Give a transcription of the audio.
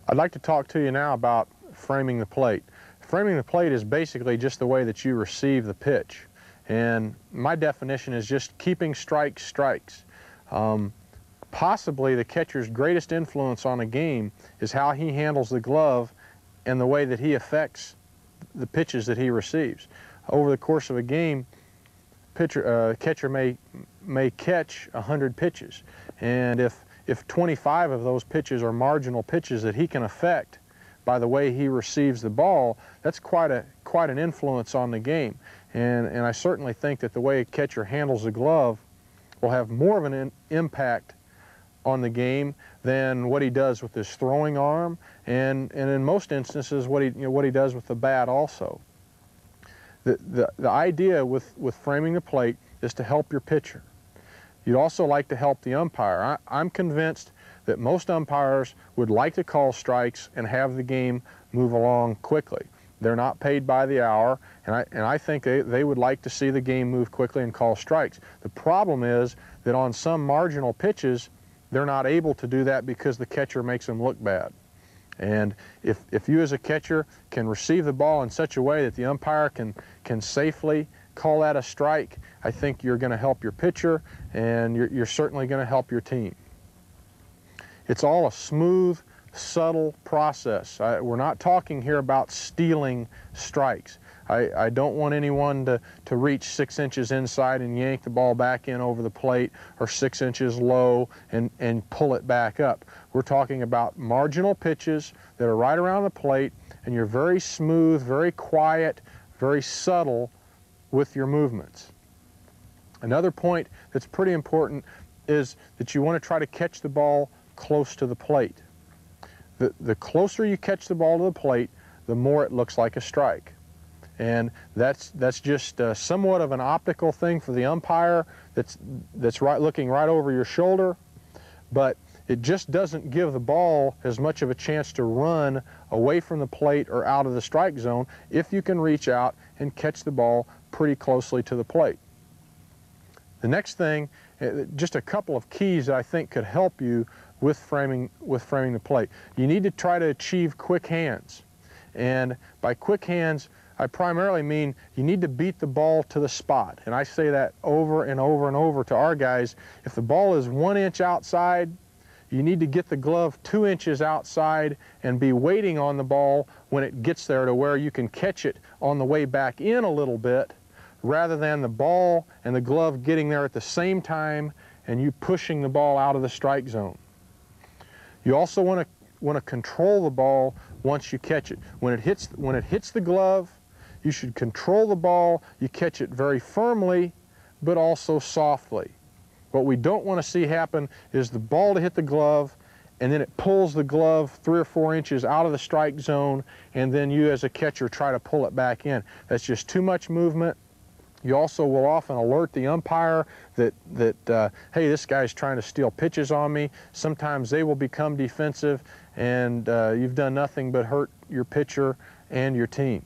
I'd like to talk to you now about framing the plate. Framing the plate is basically just the way that you receive the pitch. And my definition is just keeping strikes strikes. Possibly the catcher's greatest influence on a game is how he handles the glove and the way that he affects the pitches that he receives. Over the course of a game, catcher may catch 100 pitches, and if 25 of those pitches are marginal pitches that he can affect by the way he receives the ball, that's quite an influence on the game. And I certainly think that the way a catcher handles the glove will have more of an impact on the game than what he does with his throwing arm, and in most instances what he does with the bat also. The idea with framing the plate is to help your pitcher. You'd also like to help the umpire. I'm convinced that most umpires would like to call strikes and have the game move along quickly. They're not paid by the hour, and I think they would like to see the game move quickly and call strikes. The problem is that on some marginal pitches, they're not able to do that because the catcher makes them look bad. And if you as a catcher can receive the ball in such a way that the umpire can safely call that a strike, I think you're going to help your pitcher, and you're certainly going to help your team. It's all a smooth, subtle process. We're not talking here about stealing strikes. I don't want anyone to reach 6 inches inside and yank the ball back in over the plate, or 6 inches low and pull it back up. We're talking about marginal pitches that are right around the plate, and you're very smooth, very quiet, very subtle with your movements. Another point that's pretty important is that you want to try to catch the ball close to the plate. The closer you catch the ball to the plate, the more it looks like a strike. And that's just somewhat of an optical thing for the umpire that's looking right over your shoulder, but it just doesn't give the ball as much of a chance to run away from the plate or out of the strike zone if you can reach out and catch the ball pretty closely to the plate. The next thing, just a couple of keys that I think could help you with framing the plate. You need to try to achieve quick hands. And by quick hands, I primarily mean you need to beat the ball to the spot. And I say that over and over and over to our guys. If the ball is 1 inch outside, you need to get the glove 2 inches outside and be waiting on the ball when it gets there to where you can catch it on the way back in a little bit, rather than the ball and the glove getting there at the same time and you pushing the ball out of the strike zone. You also want to control the ball once you catch it. When it hits the glove, you should control the ball. You catch it very firmly, but also softly. What we don't want to see happen is the ball to hit the glove, and then it pulls the glove 3 or 4 inches out of the strike zone, and then you as a catcher try to pull it back in. That's just too much movement. You also will often alert the umpire that hey, this guy's trying to steal pitches on me. Sometimes they will become defensive, and you've done nothing but hurt your pitcher and your team.